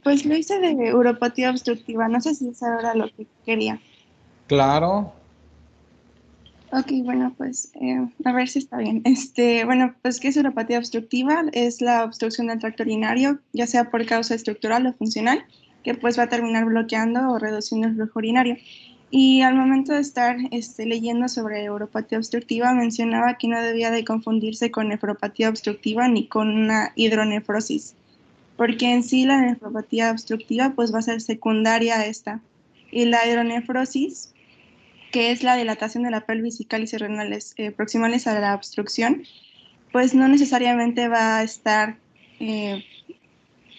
Pues lo hice de uropatía obstructiva, no sé si eso era lo que quería. Claro. Ok, bueno, pues a ver si está bien. Bueno, pues ¿qué es uropatía obstructiva? Es la obstrucción del tracto urinario, ya sea por causa estructural o funcional, que pues va a terminar bloqueando o reduciendo el flujo urinario. Y al momento de estar leyendo sobre uropatía obstructiva, mencionaba que no debía de confundirse con nefropatía obstructiva ni con una hidronefrosis, porque en sí la nefropatía obstructiva pues va a ser secundaria a esta. Y la hidronefrosis, que es la dilatación de la pelvis y cálices renales proximales a la obstrucción, pues no necesariamente va a estar, eh,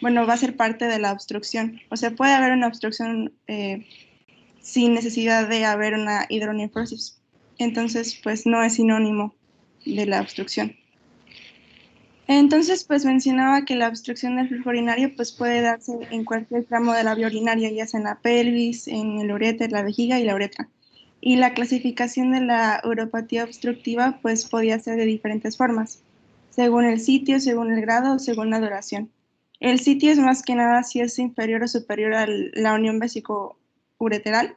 bueno, va a ser parte de la obstrucción. O sea, puede haber una obstrucción sin necesidad de haber una hidronefrosis. Entonces, pues no es sinónimo de la obstrucción. Entonces, pues mencionaba que la obstrucción del flujo urinario pues puede darse en cualquier tramo de la vía urinaria, ya sea en la pelvis, en el uréter, la vejiga y la uretra. Y la clasificación de la uropatía obstructiva pues podía ser de diferentes formas, según el sitio, según el grado o según la duración. El sitio es más que nada si es inferior o superior a la unión vesico-ureteral,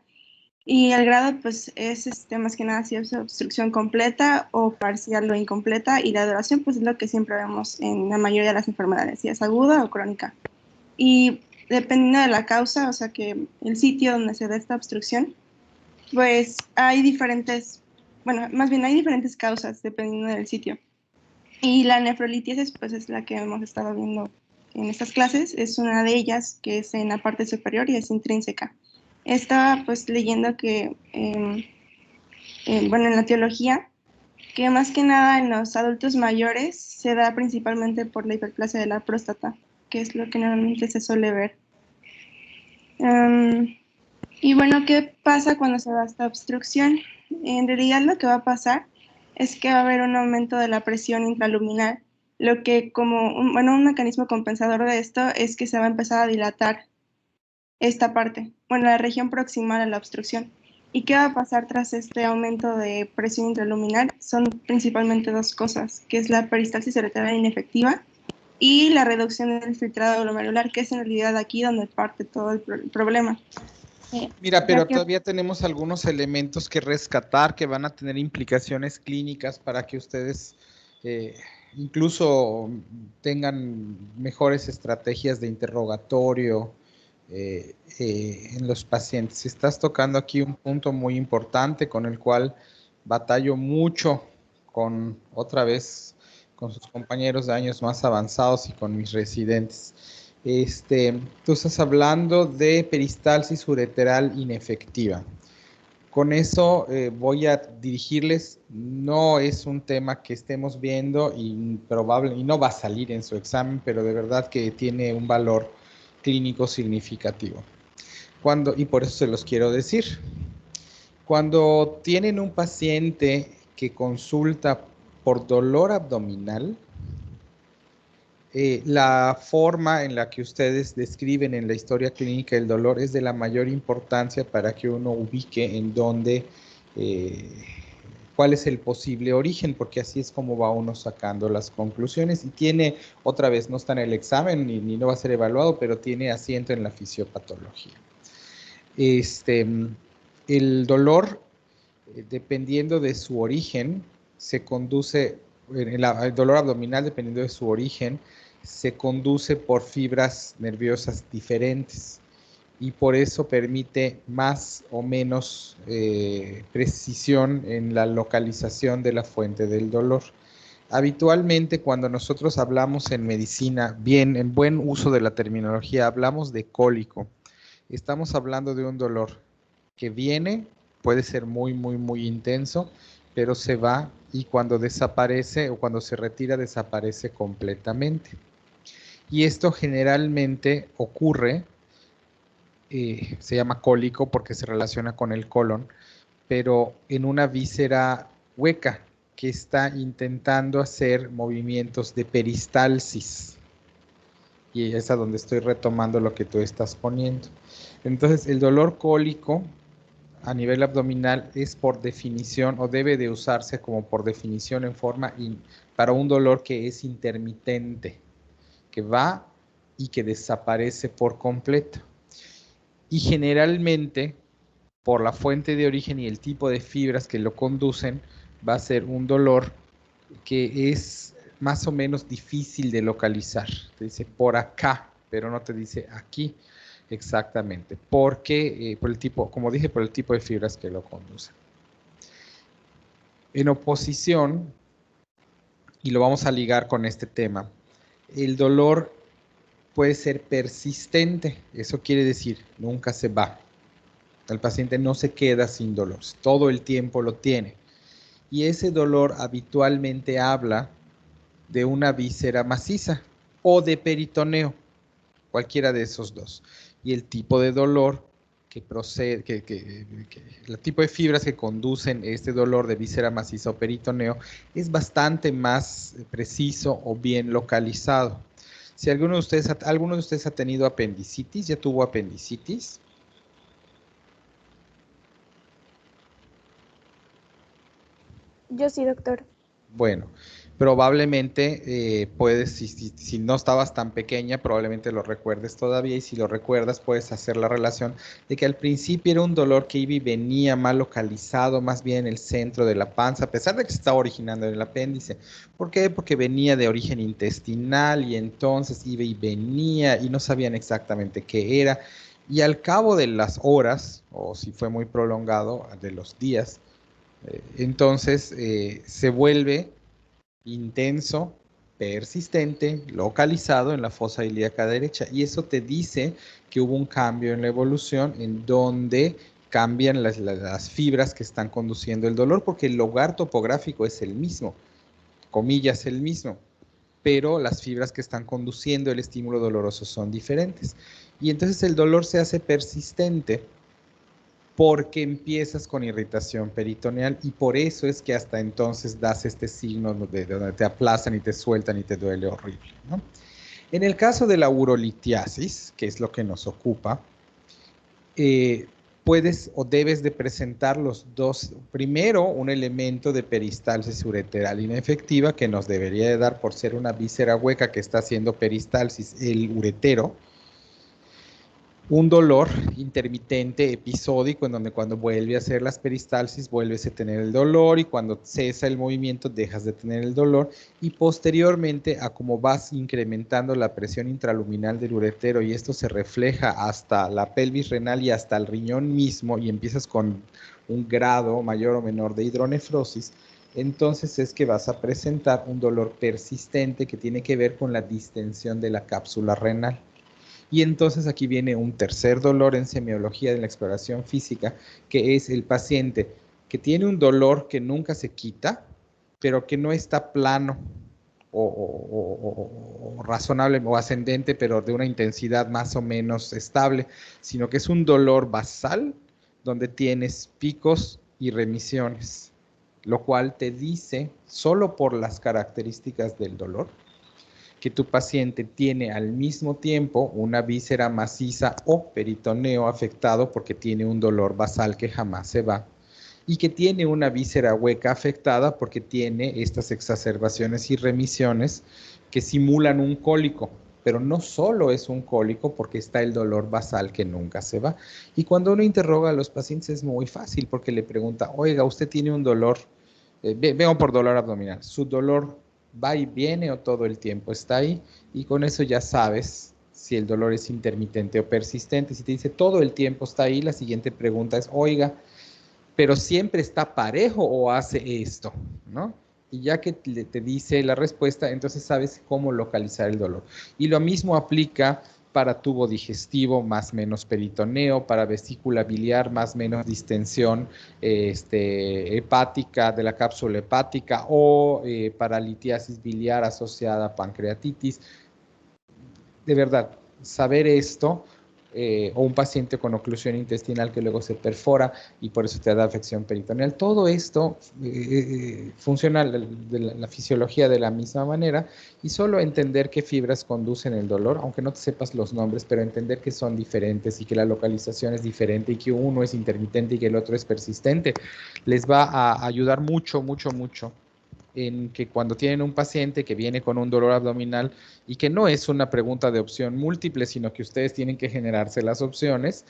y el grado, pues, es más que nada si es obstrucción completa o parcial o incompleta, y la duración, pues, es lo que siempre vemos en la mayoría de las enfermedades, si es aguda o crónica. Y dependiendo de la causa, o sea, que el sitio donde se da esta obstrucción, pues hay diferentes, bueno, más bien hay diferentes causas dependiendo del sitio. Y la nefrolitíasis, pues, es la que hemos estado viendo en estas clases, es una de ellas que es en la parte superior y es intrínseca. Estaba pues leyendo que bueno, en la teología, que más que nada en los adultos mayores se da principalmente por la hiperplasia de la próstata, que es lo que normalmente se suele ver. Um, y bueno, ¿qué pasa cuando se da esta obstrucción? En realidad lo que va a pasar es que va a haber un aumento de la presión intraluminal, lo que como bueno, un mecanismo compensador de esto es que se va a empezar a dilatar esta parte, bueno, la región proximal a la obstrucción. ¿Y qué va a pasar tras este aumento de presión intraluminal? Son principalmente dos cosas, que es la peristalsis ureteral inefectiva y la reducción del filtrado glomerular, que es en realidad aquí donde parte todo el problema. Mira, Ya pero que todavía tenemos algunos elementos que rescatar que van a tener implicaciones clínicas para que ustedes eh, incluso tengan mejores estrategias de interrogatorio en los pacientes. Estás tocando aquí un punto muy importante con el cual batallo mucho con otra vez con sus compañeros de años más avanzados y con mis residentes. Tú estás hablando de peristalsis ureteral inefectiva. Con eso voy a dirigirles, no es un tema que estemos viendo y probable y no va a salir en su examen, pero de verdad que tiene un valor clínico significativo. Y por eso se los quiero decir. Cuando tienen un paciente que consulta por dolor abdominal, la forma en la que ustedes describen en la historia clínica el dolor es de la mayor importancia para que uno ubique en dónde, eh, cuál es el posible origen, porque así es como va uno sacando las conclusiones. Y tiene, otra vez, no está en el examen ni no va a ser evaluado, pero tiene asiento en la fisiopatología. Este, el dolor, dependiendo de su origen, se conduce, el dolor abdominal, dependiendo de su origen, se conduce por fibras nerviosas diferentes y por eso permite más o menos precisión en la localización de la fuente del dolor. Habitualmente cuando nosotros hablamos en medicina, bien, en buen uso de la terminología, hablamos de cólico. Estamos hablando de un dolor que viene, puede ser muy, muy, muy intenso, pero se va y cuando desaparece o cuando se retira, desaparece completamente. Y esto generalmente ocurre, se llama cólico porque se relaciona con el colon, pero en una víscera hueca que está intentando hacer movimientos de peristalsis. Y es a donde estoy retomando lo que tú estás poniendo. Entonces, el dolor cólico a nivel abdominal es por definición o debe de usarse como por definición en forma para un dolor que es intermitente, que va y que desaparece por completo. Y generalmente, por la fuente de origen y el tipo de fibras que lo conducen, va a ser un dolor que es más o menos difícil de localizar. Te dice por acá, pero no te dice aquí exactamente, porque por el tipo, como dije, por el tipo de fibras que lo conducen. En oposición, y lo vamos a ligar con este tema, el dolor puede ser persistente. Eso quiere decir, nunca se va. El paciente no se queda sin dolor, todo el tiempo lo tiene. Y ese dolor habitualmente habla de una víscera maciza o de peritoneo, cualquiera de esos dos. Y el tipo de dolor que procede, el tipo de fibras que conducen este dolor de víscera maciza o peritoneo es bastante más preciso o bien localizado. Si alguno de ustedes ha tenido apendicitis, ya tuvo apendicitis. Yo sí, doctor. Bueno, probablemente puedes, si no estabas tan pequeña, probablemente lo recuerdes todavía, y si lo recuerdas puedes hacer la relación de que al principio era un dolor que iba y venía mal localizado, más bien en el centro de la panza, a pesar de que se estaba originando en el apéndice. ¿Por qué? Porque venía de origen intestinal y entonces iba y venía y no sabían exactamente qué era. Y al cabo de las horas, o si fue muy prolongado, de los días, entonces se vuelve intenso, persistente, localizado en la fosa ilíaca derecha. Y eso te dice que hubo un cambio en la evolución en donde cambian las fibras que están conduciendo el dolor, porque el lugar topográfico es el mismo, comillas el mismo, pero las fibras que están conduciendo el estímulo doloroso son diferentes. Y entonces el dolor se hace persistente porque empiezas con irritación peritoneal, y por eso es que hasta entonces das este signo de donde te aplazan y te sueltan y te duele horrible, ¿no? En el caso de la urolitiasis, que es lo que nos ocupa, puedes o debes de presentar los dos. Primero, un elemento de peristalsis ureteral inefectiva que nos debería de dar, por ser una víscera hueca que está haciendo peristalsis, el uretero. Un dolor intermitente, episódico, en donde cuando vuelve a hacer las peristalsis vuelves a tener el dolor, y cuando cesa el movimiento dejas de tener el dolor, y posteriormente a como vas incrementando la presión intraluminal del uretero y esto se refleja hasta la pelvis renal y hasta el riñón mismo, y empiezas con un grado mayor o menor de hidronefrosis, entonces es que vas a presentar un dolor persistente que tiene que ver con la distensión de la cápsula renal. Y entonces aquí viene un tercer dolor en semiología de la exploración física, que es el paciente que tiene un dolor que nunca se quita, pero que no está plano o razonable o ascendente, pero de una intensidad más o menos estable, sino que es un dolor basal donde tienes picos y remisiones, lo cual te dice, solo por las características del dolor, que tu paciente tiene al mismo tiempo una víscera maciza o peritoneo afectado porque tiene un dolor basal que jamás se va, y que tiene una víscera hueca afectada porque tiene estas exacerbaciones y remisiones que simulan un cólico, pero no solo es un cólico porque está el dolor basal que nunca se va. Y cuando uno interroga a los pacientes es muy fácil, porque le pregunta, oiga, usted tiene un dolor, vengo por dolor abdominal, ¿su dolor va y viene o todo el tiempo está ahí? Y con eso ya sabes si el dolor es intermitente o persistente. Si te dice todo el tiempo está ahí, la siguiente pregunta es, oiga, ¿pero siempre está parejo o hace esto? ¿No? Y ya que te dice la respuesta, entonces sabes cómo localizar el dolor. Y lo mismo aplica para tubo digestivo, más menos peritoneo, para vesícula biliar, más menos distensión hepática de la cápsula hepática, o para litiasis biliar asociada a pancreatitis. De verdad, saber esto, o un paciente con oclusión intestinal que luego se perfora y por eso te da afección peritoneal, todo esto funciona de la fisiología de la misma manera, y solo entender qué fibras conducen el dolor, aunque no te sepas los nombres, pero entender que son diferentes y que la localización es diferente y que uno es intermitente y que el otro es persistente, les va a ayudar mucho, mucho, mucho en que cuando tienen un paciente que viene con un dolor abdominal y que no es una pregunta de opción múltiple, sino que ustedes tienen que generarse las opciones,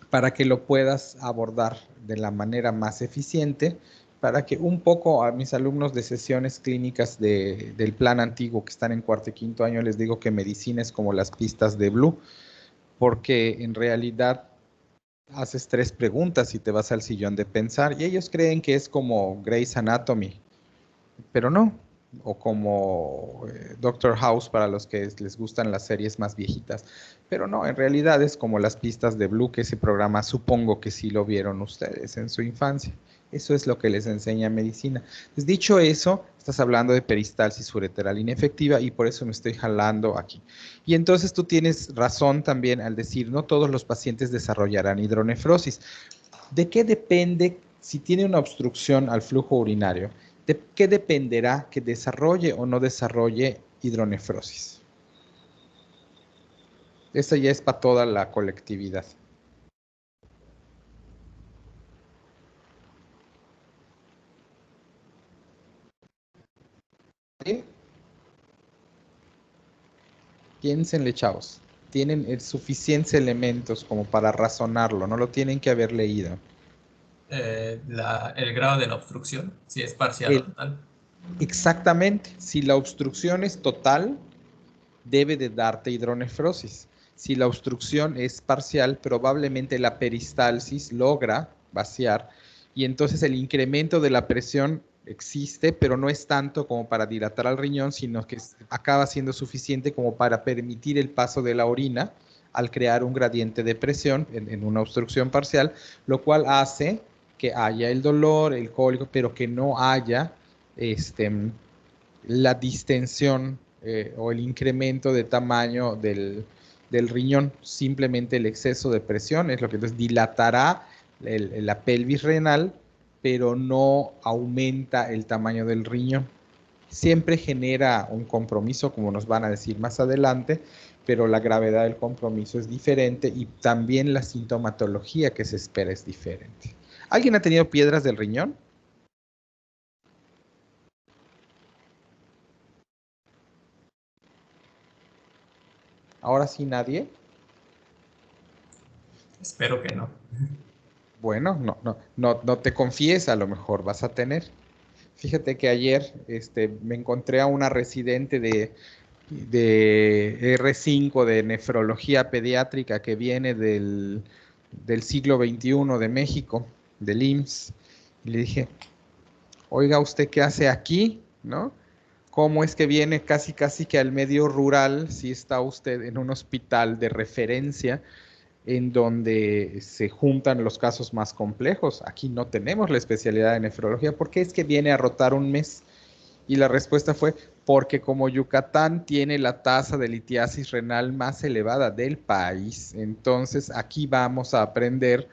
para que lo puedas abordar de la manera más eficiente, para que un poco a mis alumnos de sesiones clínicas del plan antiguo que están en cuarto y quinto año, les digo que medicina es como las pistas de Blue, porque en realidad haces 3 preguntas y te vas al sillón de pensar, y ellos creen que es como Grey's Anatomy, pero no, o como Doctor House para los que les gustan las series más viejitas, pero no, en realidad es como las pistas de Blue, que ese programa supongo que sí lo vieron ustedes en su infancia. Eso es lo que les enseña medicina. Pues dicho eso, estás hablando de peristalsis ureteral inefectiva y por eso me estoy jalando aquí. Y entonces tú tienes razón también al decir, no todos los pacientes desarrollarán hidronefrosis. ¿De qué depende si tiene una obstrucción al flujo urinario? ¿De qué dependerá que desarrolle o no desarrolle hidronefrosis? Esta ya es para toda la colectividad. ¿Sí? Piénsenle, chavos. Tienen suficientes elementos como para razonarlo, no lo tienen que haber leído. El grado de la obstrucción, si es parcial o El- total. Exactamente. Si la obstrucción es total, debe de darte hidronefrosis. Si la obstrucción es parcial, probablemente la peristalsis logra vaciar y entonces el incremento de la presión existe, pero no es tanto como para dilatar al riñón, sino que acaba siendo suficiente como para permitir el paso de la orina al crear un gradiente de presión en una obstrucción parcial, lo cual hace que haya el dolor, el cólico, pero que no haya la distensión o el incremento de tamaño del riñón. Simplemente el exceso de presión es lo que entonces dilatará la pelvis renal, pero no aumenta el tamaño del riñón. Siempre genera un compromiso, como nos van a decir más adelante, pero la gravedad del compromiso es diferente y también la sintomatología que se espera es diferente. ¿Alguien ha tenido piedras del riñón? Ahora sí, nadie. Espero que no. Bueno, no te confíes, a lo mejor vas a tener. Fíjate que ayer me encontré a una residente de R5 de nefrología pediátrica que viene del siglo XXI de México, del IMSS, y le dije, oiga, ¿usted qué hace aquí? ¿No? ¿Cómo es que viene casi que al medio rural si está usted en un hospital de referencia en donde se juntan los casos más complejos? Aquí no tenemos la especialidad de nefrología. ¿Por qué es que viene a rotar un mes? Y la respuesta fue, porque como Yucatán tiene la tasa de litiasis renal más elevada del país, entonces aquí vamos a aprender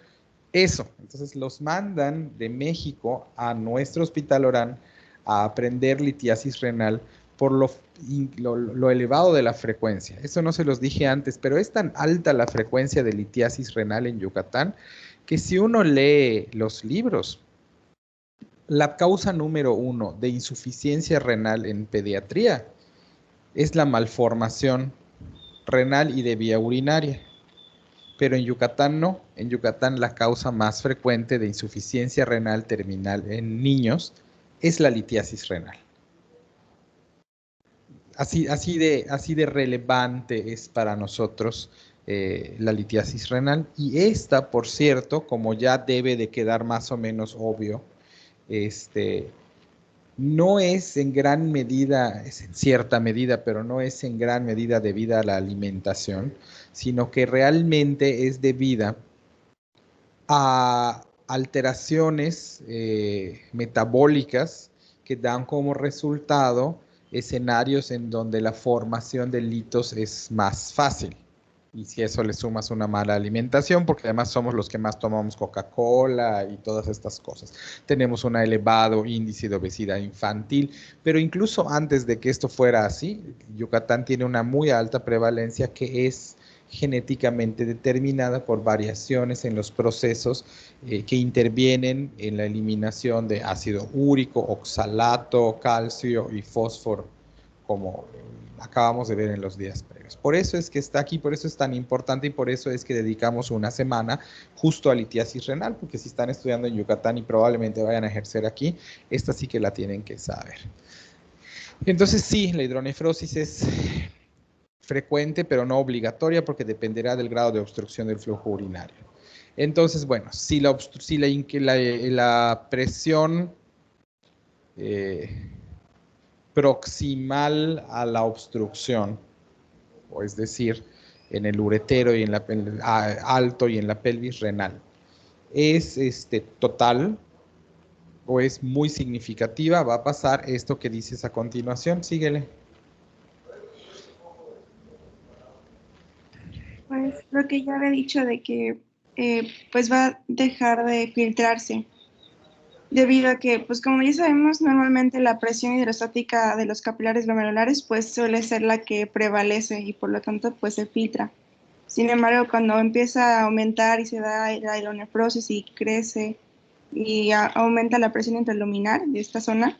eso. Entonces los mandan de México a nuestro hospital Orán a aprender litiasis renal por lo elevado de la frecuencia. Eso no se los dije antes, pero es tan alta la frecuencia de litiasis renal en Yucatán que si uno lee los libros, la causa número 1 de insuficiencia renal en pediatría es la malformación renal y de vía urinaria. Pero en Yucatán no. En Yucatán la causa más frecuente de insuficiencia renal terminal en niños es la litiasis renal. Así de relevante es para nosotros la litiasis renal. Y esta, por cierto, como ya debe de quedar más o menos obvio, no es en gran medida, es en cierta medida, pero no es en gran medida debida a la alimentación, sino que realmente es debida a alteraciones metabólicas que dan como resultado escenarios en donde la formación de litos es más fácil. Y si eso le sumas una mala alimentación, porque además somos los que más tomamos Coca-Cola y todas estas cosas. Tenemos un elevado índice de obesidad infantil, pero incluso antes de que esto fuera así, Yucatán tiene una muy alta prevalencia que es genéticamente determinada por variaciones en los procesos que intervienen en la eliminación de ácido úrico, oxalato, calcio y fósforo, como acabamos de ver en los días previos. Por eso es que está aquí, por eso es tan importante y por eso es que dedicamos una semana justo a litiasis renal, porque si están estudiando en Yucatán y probablemente vayan a ejercer aquí, esta sí que la tienen que saber. Entonces sí, la hidronefrosis es frecuente, pero no obligatoria, porque dependerá del grado de obstrucción del flujo urinario. Entonces, bueno, si la presión proximal a la obstrucción, o es decir, en el uretero y en el alto y en la pelvis renal, es total o es muy significativa, va a pasar esto que dices a continuación. Síguele. Pues lo que ya había dicho de que pues va a dejar de filtrarse debido a que, pues como ya sabemos, normalmente la presión hidrostática de los capilares glomerulares pues suele ser la que prevalece y por lo tanto pues se filtra. Sin embargo, cuando empieza a aumentar y se da la hidronefrosis y crece y aumenta la presión intraluminar de esta zona,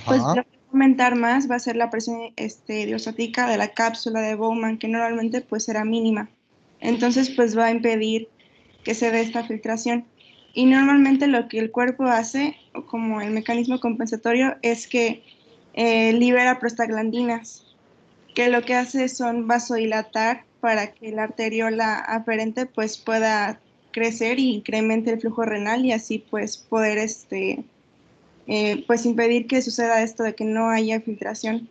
pues Ajá. lo que va a aumentar más va a ser la presión hidrostática de la cápsula de Bowman, que normalmente pues será mínima. Entonces pues va a impedir que se dé esta filtración. Y normalmente lo que el cuerpo hace, o como el mecanismo compensatorio, es que libera prostaglandinas, que lo que hace son vasodilatar para que la arteriola aferente pues pueda crecer y incremente el flujo renal y así pues poder pues impedir que suceda esto de que no haya filtración.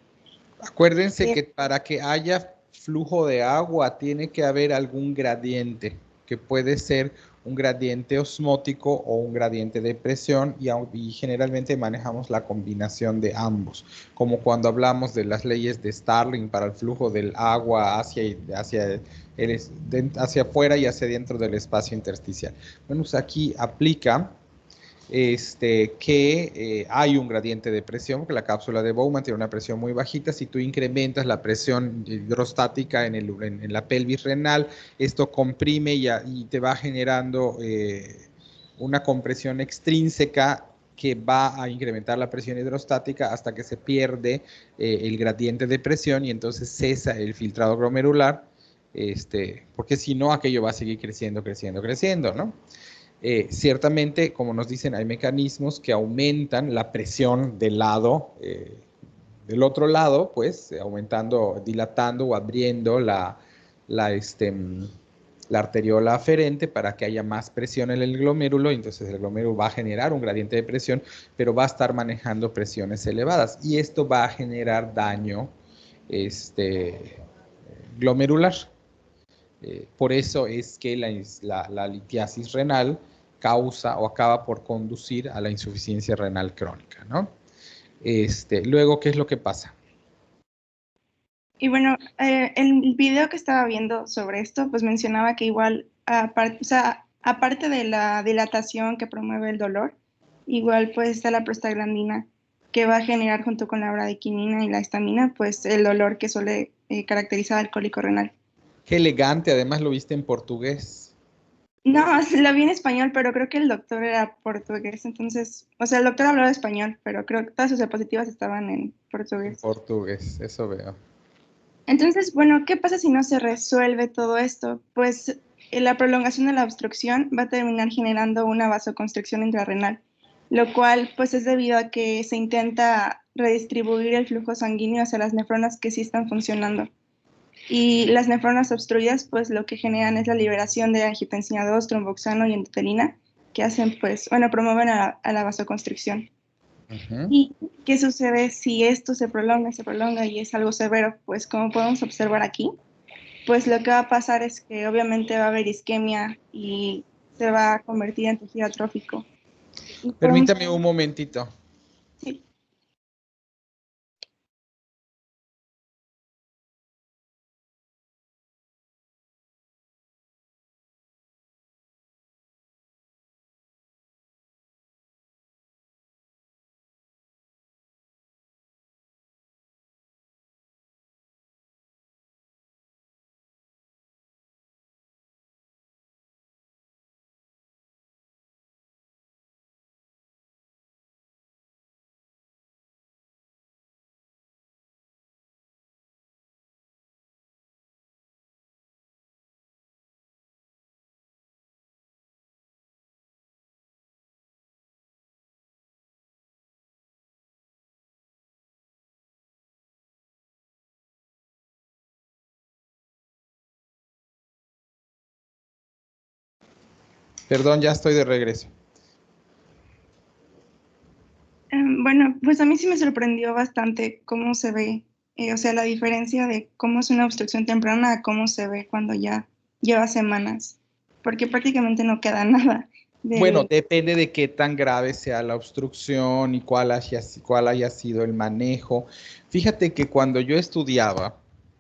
Acuérdense Eh, que para que haya flujo de agua tiene que haber algún gradiente, que puede ser un gradiente osmótico o un gradiente de presión y generalmente manejamos la combinación de ambos, como cuando hablamos de las leyes de Starling para el flujo del agua hacia afuera y hacia dentro del espacio intersticial. Bueno, pues aquí aplica que hay un gradiente de presión, porque la cápsula de Bowman tiene una presión muy bajita. Si tú incrementas la presión hidrostática en la pelvis renal, esto comprime y te va generando una compresión extrínseca que va a incrementar la presión hidrostática hasta que se pierde el gradiente de presión y entonces cesa el filtrado glomerular, porque si no, aquello va a seguir creciendo, creciendo, creciendo, ¿no? Ciertamente, como nos dicen, hay mecanismos que aumentan la presión del otro lado, pues, aumentando, dilatando o abriendo la, este, la arteriola aferente para que haya más presión en el glomérulo, y entonces el glomérulo va a generar un gradiente de presión, pero va a estar manejando presiones elevadas, y esto va a generar daño glomerular. Por eso es que la litiasis renal causa o acaba por conducir a la insuficiencia renal crónica, ¿no? Luego, ¿qué es lo que pasa? y bueno, el video que estaba viendo sobre esto, pues mencionaba que igual, o sea, aparte de la dilatación que promueve el dolor, igual pues está la prostaglandina que va a generar junto con la bradiquinina y la histamina, pues el dolor que suele caracterizar al cólico renal. Qué elegante, además lo viste en portugués. No, la vi en español, pero creo que el doctor era portugués, entonces, o sea, el doctor hablaba español, pero creo que todas sus diapositivas estaban en En portugués. portugués, eso veo. Entonces, bueno, ¿qué pasa si no se resuelve todo esto? Pues la prolongación de la obstrucción va a terminar generando una vasoconstricción intrarrenal, lo cual pues es debido a que se intenta redistribuir el flujo sanguíneo hacia las nefronas que sí están funcionando. Y las nefronas obstruidas, pues lo que generan es la liberación de angiotensina 2, tromboxano y endotelina, que hacen, pues, bueno, promueven a la vasoconstricción. Ujú. ¿Y qué sucede si esto se prolonga y es algo severo? Pues como podemos observar aquí, pues lo que va a pasar es que obviamente va a haber isquemia y se va a convertir en tejido atrófico. Y podemos, Permítame un momentito. sí, Perdón, ya estoy de regreso. Bueno, pues a mí sí me sorprendió bastante cómo se ve, o sea, la diferencia de cómo es una obstrucción temprana a cómo se ve cuando ya lleva semanas, porque prácticamente no queda nada Bueno, del... depende de qué tan grave sea la obstrucción y cuál haya sido el manejo. Fíjate que cuando yo estudiaba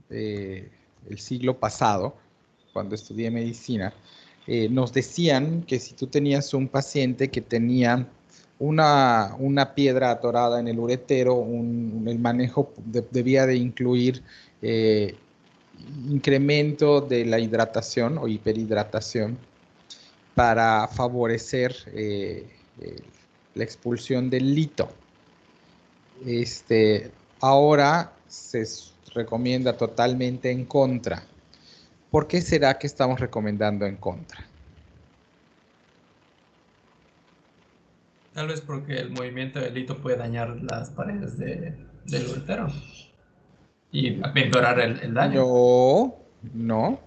el siglo pasado, cuando estudié medicina, nos decían que si tú tenías un paciente que tenía una piedra atorada en el uretero, el manejo debía de incluir incremento de la hidratación o hiperhidratación para favorecer la expulsión del lito. Ahora se recomienda totalmente en contra. ¿Por qué será que estamos recomendando en contra? Tal vez porque el movimiento del hito puede dañar las paredes del uretero y empeorar el daño. No, no,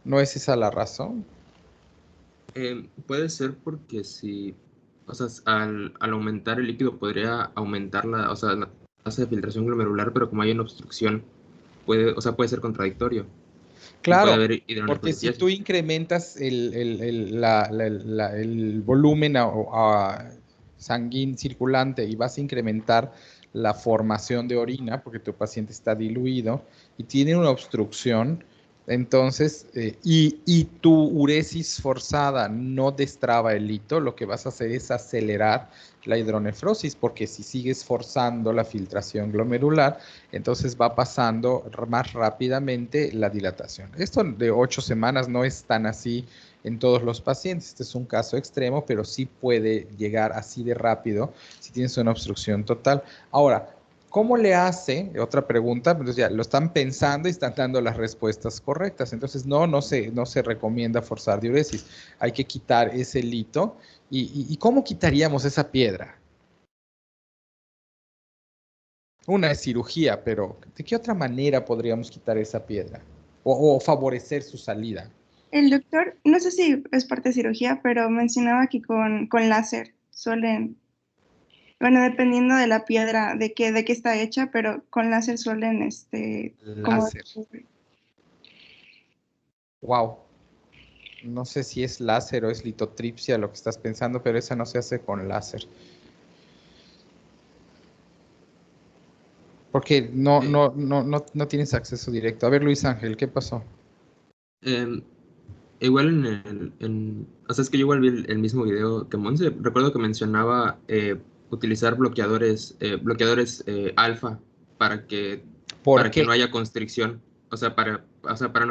no es esa la razón. Puede ser porque si, o sea, al aumentar el líquido podría aumentar o sea, la tasa de filtración glomerular, pero como hay una obstrucción, puede ser contradictorio y puede Claro, haber porque si tú hidroneforecitasis. incrementas el volumen sanguíneo circulante y vas a incrementar la formación de orina, porque tu paciente está diluido y tiene una obstrucción, entonces, y tu uresis forzada no destraba el lito, lo que vas a hacer es acelerar la hidronefrosis, porque si sigues forzando la filtración glomerular, entonces va pasando más rápidamente la dilatación. Esto de 8 semanas no es tan así en todos los pacientes. Este es un caso extremo, pero sí puede llegar así de rápido si tienes una obstrucción total. Ahora, ¿cómo le hace? Otra pregunta, entonces ya lo están pensando y están dando las respuestas correctas. Entonces, no se recomienda forzar diuresis. Hay que quitar ese lito. ¿Y cómo quitaríamos esa piedra? Una es cirugía, pero ¿de qué otra manera podríamos quitar esa piedra? O favorecer su salida. El doctor, no sé si es parte de cirugía, pero mencionaba que con láser suelen, bueno, dependiendo de la piedra, de qué está hecha, pero con láser suelen, como... Láser. Wow. No sé si es láser o es litotripsia lo que estás pensando, pero esa no se hace con láser. Porque Eh, no tienes acceso directo. A ver, Luis Ángel, ¿qué pasó? em, Igual o sea, es que yo igual vi el mismo video que Monse. Recuerdo que mencionaba utilizar bloqueadores alfa para que, ¿Por para que qué? no haya constricción. O sea, para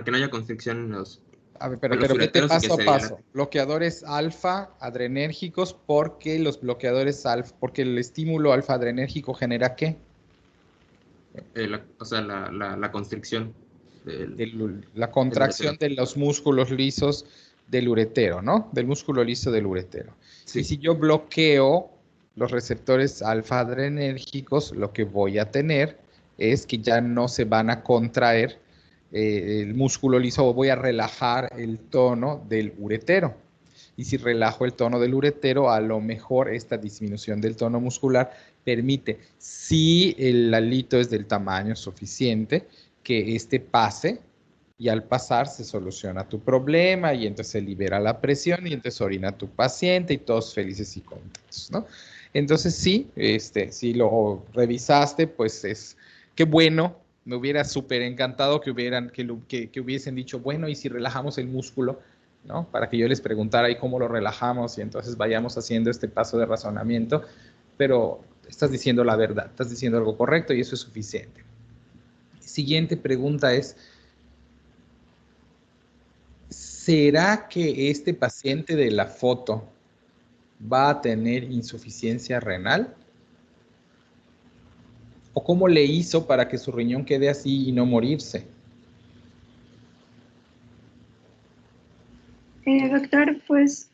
que no haya constricción A ver, en los pero vete ureteros y que paso a se paso. dilate. Bloqueadores alfa adrenérgicos, porque los bloqueadores alfa, porque el estímulo alfa adrenérgico genera ¿qué? O sea, la constricción del, La del contracción uretero. de los músculos lisos del uretero, ¿no? Del músculo liso del uretero. Y Sí. si yo bloqueo los receptores alfa adrenérgicos, lo que voy a tener es que ya no se van a contraer el músculo liso, o voy a relajar el tono del uretero. Y si relajo el tono del uretero, a lo mejor esta disminución del tono muscular permite, si el alito es del tamaño suficiente, que este pase, y al pasar se soluciona tu problema y entonces se libera la presión y entonces orina tu paciente y todos felices y contentos, ¿no? Entonces sí, si lo revisaste, pues es, qué bueno, me hubiera súper encantado que hubiesen dicho, bueno, y si relajamos el músculo, ¿no? Para que yo les preguntara y cómo lo relajamos y entonces vayamos haciendo este paso de razonamiento, pero estás diciendo la verdad, estás diciendo algo correcto y eso es suficiente. Siguiente pregunta es, ¿será que este paciente de la foto va a tener insuficiencia renal? ¿O cómo le hizo para que su riñón quede así y no morirse? Doctor, pues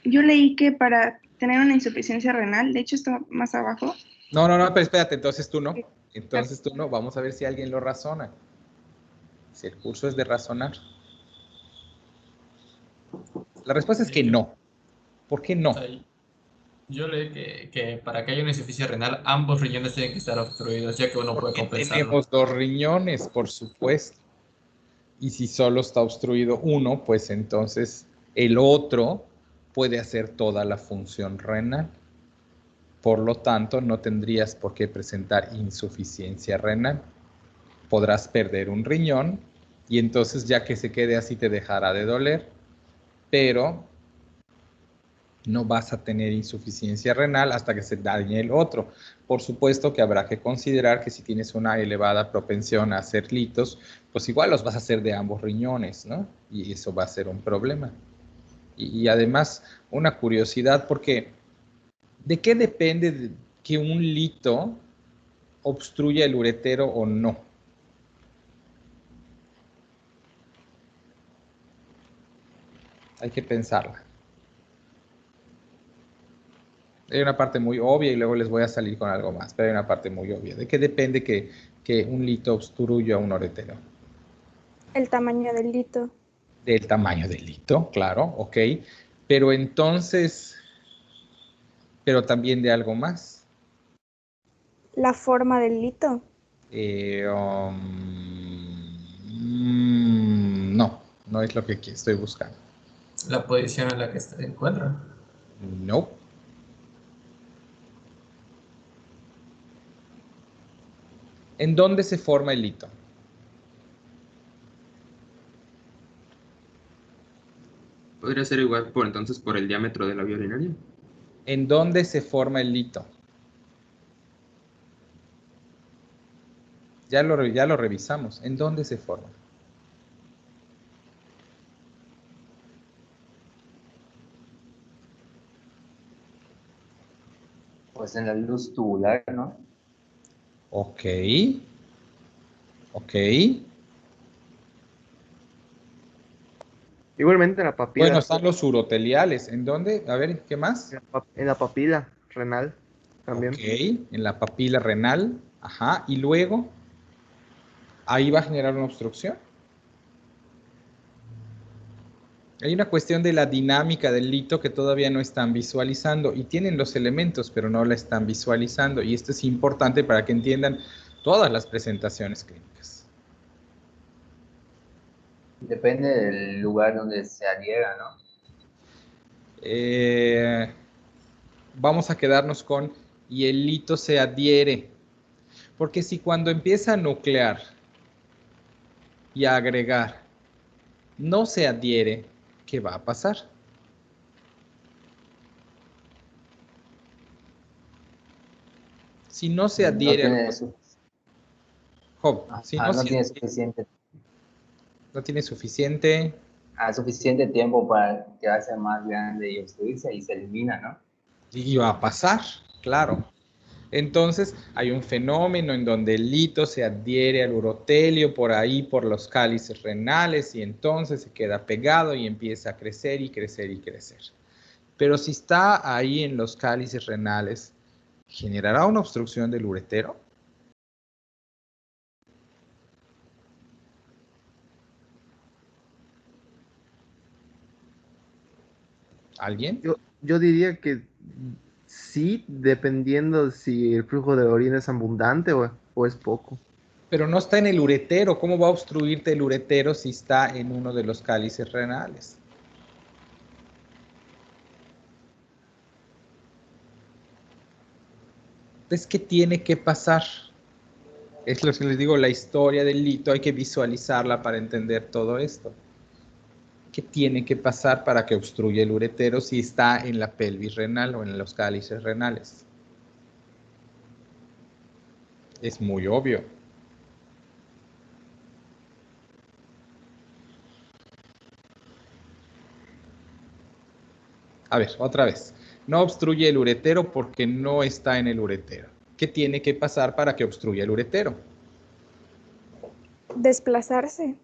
yo leí que para tener una insuficiencia renal, de hecho está más abajo. No, pero espérate, entonces tú no. Entonces tú no. Vamos a ver si alguien lo razona. Si el curso es de razonar. La respuesta es que no. ¿Por qué no? O sea, yo leí que para que haya una insuficiencia renal, ambos riñones tienen que estar obstruidos, ya que uno puede Porque compensarlo. tenemos dos riñones, por supuesto. Y si solo está obstruido uno, pues entonces el otro puede hacer toda la función renal. Por lo tanto, no tendrías por qué presentar insuficiencia renal. Podrás perder un riñón y entonces ya que se quede así te dejará de doler, pero no vas a tener insuficiencia renal hasta que se dañe el otro. Por supuesto que habrá que considerar que si tienes una elevada propensión a hacer litos, pues igual los vas a hacer de ambos riñones, ¿no? Y eso va a ser un problema. Y además, una curiosidad, porque ¿de qué depende que un lito obstruya el uretero o no? Hay que pensarla. Hay una parte muy obvia y luego les voy a salir con algo más, pero hay una parte muy obvia. ¿De qué depende que un lito obstruya un uretero? El tamaño del lito. Del tamaño del lito, claro, ok. Pero entonces, pero también de algo más. La forma del lito. No, no es lo que estoy buscando. La posición en la que se encuentra. No. ¿En dónde se forma el lito? Podría ser igual entonces por el diámetro de la vía urinaria. ¿En dónde se forma el lito? Ya lo revisamos. ¿En dónde se forma? Pues en la luz tubular, ¿no? Ok. Ok. Igualmente en la papila. Bueno, están los uroteliales. ¿En dónde? A ver, ¿qué más? En la papila renal también. Ok, en la papila renal. Ajá. Y luego, ahí va a generar una obstrucción. Hay una cuestión de la dinámica del lito que todavía no están visualizando y tienen los elementos, pero no la están visualizando. Y esto es importante para que entiendan todas las presentaciones clínicas. Depende del lugar donde se adhiera, ¿no? Vamos a quedarnos con y el lito se adhiere. Porque si cuando empieza a nuclear y a agregar no se adhiere, ¿qué va a pasar? Si no se adhiere, No tiene suficiente. No tiene suficiente. Suficiente tiempo para quedarse más grande y obstruirse y se elimina, ¿no? Y va a pasar, claro. Entonces hay un fenómeno en donde el lito se adhiere al urotelio por ahí, por los cálices renales, y entonces se queda pegado y empieza a crecer y crecer y crecer. Pero si está ahí en los cálices renales, ¿generará una obstrucción del uretero? ¿Alguien? Yo diría que sí, dependiendo si el flujo de orina es abundante o es poco. Pero no está en el uretero. ¿Cómo va a obstruirte el uretero si está en uno de los cálices renales? Entonces, ¿qué tiene que pasar? Es lo que les digo, la historia del lito, hay que visualizarla para entender todo esto. ¿Qué tiene que pasar para que obstruya el uretero si está en la pelvis renal o en los cálices renales? Es muy obvio. A ver, otra vez. No obstruye el uretero porque no está en el uretero. ¿Qué tiene que pasar para que obstruya el uretero? Desplazarse.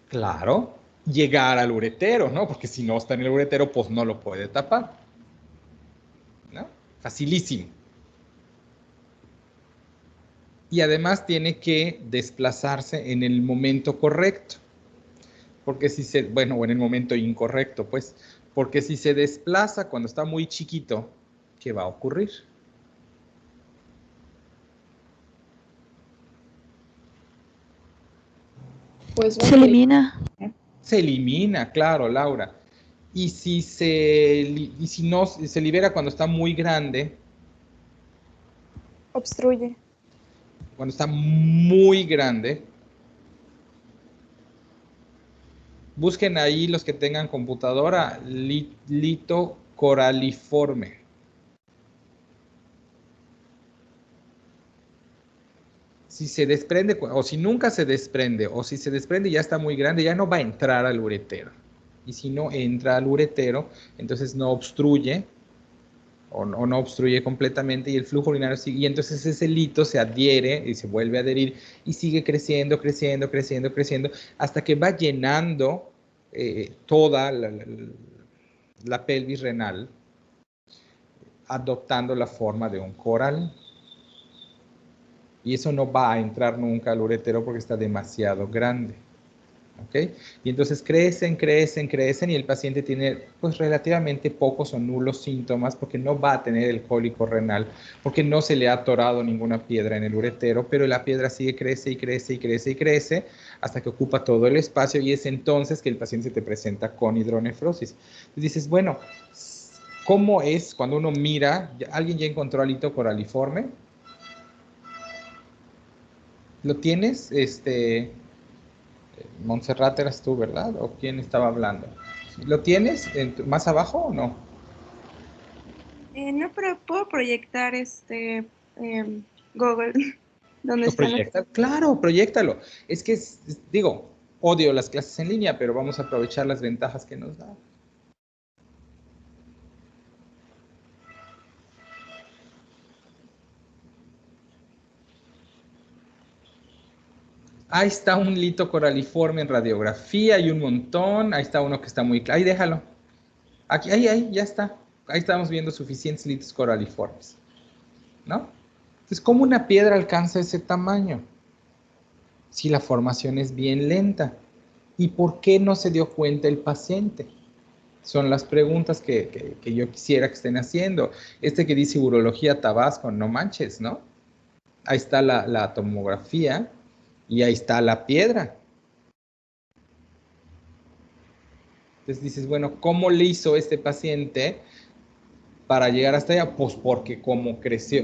Claro, llegar al uretero, ¿no? Porque si no está en el uretero, pues no lo puede tapar. ¿No? Facilísimo. Y además tiene que desplazarse en el momento correcto. Porque si se, bueno, o en el momento incorrecto, pues, Porque si se desplaza cuando está muy chiquito, ¿qué va a ocurrir? Pues Se elimina. Se elimina, claro, Laura. Y si no se libera cuando está muy grande, Obstruye. cuando está muy grande, busquen ahí los que tengan computadora, lito coraliforme. Si se desprende, o si nunca se desprende, o si se desprende y ya está muy grande, ya no va a entrar al uretero. Y si no entra al uretero, entonces no obstruye, o no obstruye completamente, y el flujo urinario sigue, y entonces ese lito se adhiere y se vuelve a adherir, y sigue creciendo, creciendo, creciendo, creciendo, hasta que va llenando toda la pelvis renal, adoptando la forma de un coral. Y eso no va a entrar nunca al uretero porque está demasiado grande. ¿Ok? Y entonces crecen, crecen, crecen y el paciente tiene pues relativamente pocos o nulos síntomas porque no va a tener el cólico renal, porque no se le ha atorado ninguna piedra en el uretero, pero la piedra sigue, crece y crece y crece y crece hasta que ocupa todo el espacio y es entonces que el paciente se te presenta con hidronefrosis. Y dices, bueno, ¿cómo es cuando uno mira? ¿Alguien ya encontró alito coraliforme? ¿Lo tienes? Montserrat eras tú, ¿verdad? ¿O quién estaba hablando? ¿Lo tienes más abajo o no? No, pero puedo proyectar Google, donde ¿Lo están. proyectas? Claro, proyectalo. Es que, digo, odio las clases en línea, pero vamos a aprovechar las ventajas que nos da. Ahí está un lito coraliforme en radiografía, hay un montón. Ahí está uno que está muy claro. Ahí déjalo. Aquí, ahí, ya está. Ahí estamos viendo suficientes litos coraliformes, ¿no? Entonces, ¿cómo una piedra alcanza ese tamaño? Si la formación es bien lenta. ¿Y por qué no se dio cuenta el paciente? Son las preguntas que yo quisiera que estén haciendo. Que dice urología Tabasco, no manches, ¿no? Ahí está la tomografía y ahí está la piedra. Entonces dices, bueno, ¿cómo le hizo este paciente para llegar hasta allá? Pues porque como creció,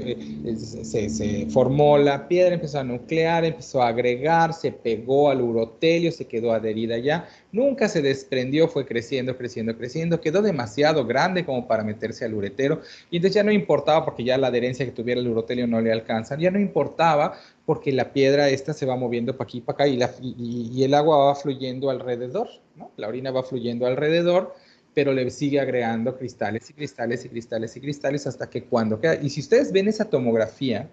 se formó la piedra, empezó a nuclear, empezó a agregar, se pegó al urotelio, se quedó adherida allá, nunca se desprendió, fue creciendo, creciendo, creciendo, quedó demasiado grande como para meterse al uretero, y entonces ya no importaba porque ya la adherencia que tuviera el urotelio no le alcanza, ya no importaba porque la piedra esta se va moviendo para aquí, para acá, y el agua va fluyendo alrededor, ¿no? La orina va fluyendo alrededor, pero le sigue agregando cristales y cristales y cristales y cristales hasta que cuando queda. Y si ustedes ven esa tomografía,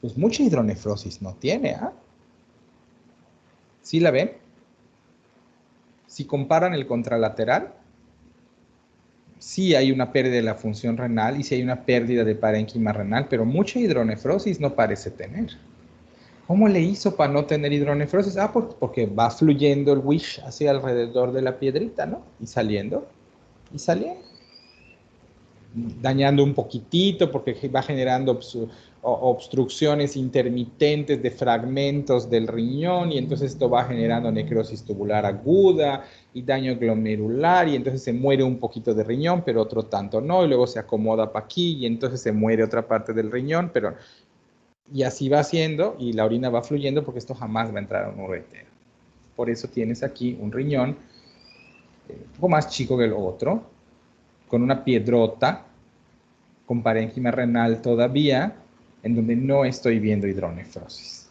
pues mucha hidronefrosis no tiene, ¿ah? ¿Sí la ven? Si comparan el contralateral, sí hay una pérdida de la función renal y sí hay una pérdida de parénquima renal, pero mucha hidronefrosis no parece tener. ¿Cómo le hizo para no tener hidronefrosis? Ah, porque va fluyendo el wish hacia alrededor de la piedrita, ¿no? Y saliendo, dañando un poquitito porque va generando obstrucciones intermitentes de fragmentos del riñón y entonces esto va generando necrosis tubular aguda y daño glomerular y entonces se muere un poquito de riñón, pero otro tanto no, y luego se acomoda para aquí y entonces se muere otra parte del riñón, pero y así va haciendo y la orina va fluyendo porque esto jamás va a entrar a un uretero. Por eso tienes aquí un riñón un poco más chico que el otro, con una piedrota, con parénquima renal todavía, en donde no estoy viendo hidronefrosis.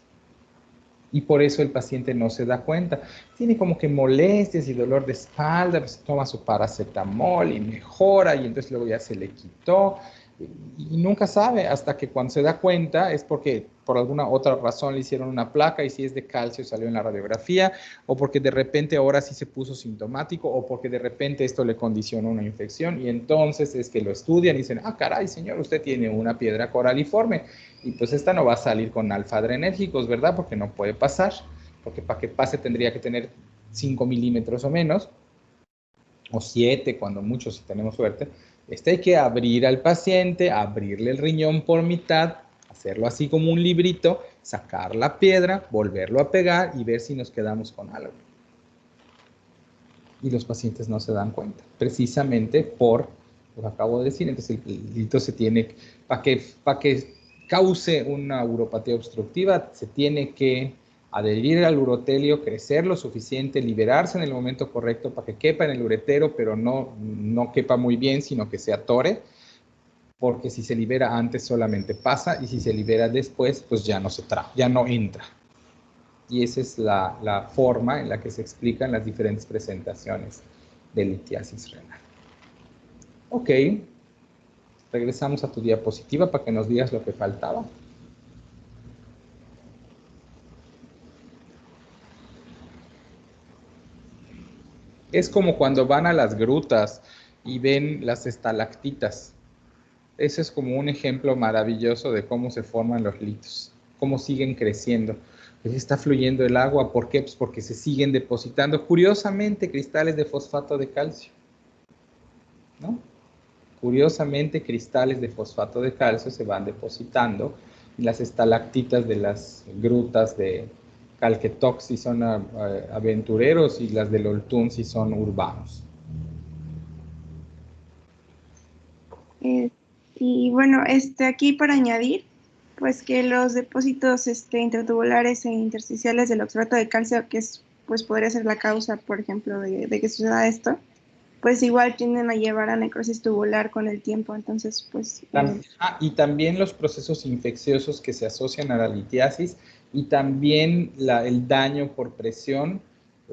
Y por eso el paciente no se da cuenta. Tiene como que molestias y dolor de espalda, pues toma su paracetamol y mejora, y entonces luego ya se le quitó. Y nunca sabe, hasta que cuando se da cuenta es porque por alguna otra razón le hicieron una placa y si es de calcio salió en la radiografía, o porque de repente ahora sí se puso sintomático, o porque de repente esto le condicionó una infección, y entonces es que lo estudian y dicen, ah, caray, señor, usted tiene una piedra coraliforme, y pues esta no va a salir con alfa-adrenérgicos, ¿verdad? Porque no puede pasar, porque para que pase tendría que tener 5 milímetros o menos, o 7, cuando mucho, si tenemos suerte. Hay que abrir al paciente, abrirle el riñón por mitad, hacerlo así como un librito, sacar la piedra, volverlo a pegar y ver si nos quedamos con algo. Y los pacientes no se dan cuenta, precisamente por lo que acabo de decir. Entonces el hilito se tiene, para que cause una uropatía obstructiva, se tiene que adherir al urotelio, crecer lo suficiente, liberarse en el momento correcto para que quepa en el uretero, pero no quepa muy bien, sino que se atore, porque si se libera antes solamente pasa, y si se libera después, pues ya no entra. Y esa es la forma en la que se explican las diferentes presentaciones de litiasis renal. Ok, regresamos a tu diapositiva para que nos digas lo que faltaba. Es como cuando van a las grutas y ven las estalactitas. Ese es como un ejemplo maravilloso de cómo se forman los litos, cómo siguen creciendo. Pues está fluyendo el agua, ¿por qué? Pues porque se siguen depositando, curiosamente, cristales de fosfato de calcio, ¿no? Curiosamente, cristales de fosfato de calcio se van depositando, y las estalactitas de las grutas de Calquetoc sí son aventureros, y las del Oltún sí son urbanos. Y bueno, aquí para añadir, pues que los depósitos intratubulares e intersticiales del oxalato de calcio, que pues podría ser la causa, por ejemplo, de que suceda esto, pues igual tienden a llevar a necrosis tubular con el tiempo. Entonces, pues... y también los procesos infecciosos que se asocian a la litiasis, y también el daño por presión,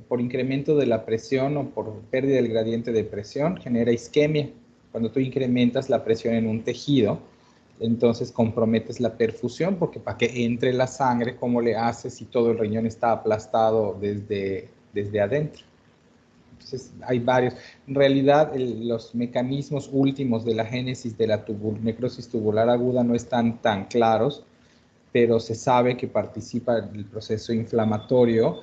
por incremento de la presión o por pérdida del gradiente de presión, genera isquemia. Cuando tú incrementas la presión en un tejido, entonces comprometes la perfusión, porque para que entre la sangre, ¿cómo le haces si todo el riñón está aplastado desde adentro? Entonces hay varios. En realidad los mecanismos últimos de la génesis de la necrosis tubular aguda no están tan claros, pero se sabe que participa el proceso inflamatorio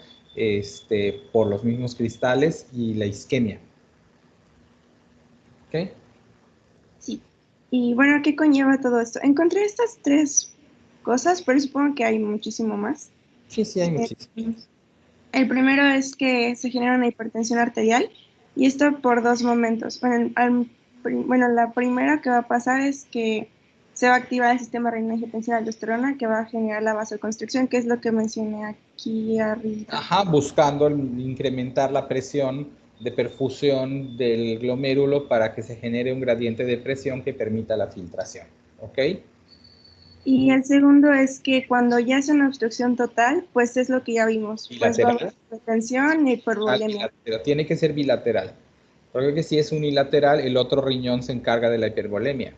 por los mismos cristales y la isquemia. ¿Ok? Sí. Y bueno, ¿qué conlleva todo esto? Encontré estas 3 cosas, pero supongo que hay muchísimo más. Sí, hay muchísimo. El primero es que se genera una hipertensión arterial, y esto por 2 momentos. Bueno, la primera que va a pasar es que se va a activar el sistema renina-angiotensina-aldosterona, que va a generar la vasoconstricción, que es lo que mencioné aquí arriba. Ajá, buscando incrementar la presión de perfusión del glomérulo para que se genere un gradiente de presión que permita la filtración. ¿Ok? Y el segundo es que cuando ya es una obstrucción total, pues es lo que ya vimos. Pues va a haber hipertensión y hipervolemia. Pero tiene que ser bilateral. Porque si es unilateral, el otro riñón se encarga de la hipervolemia.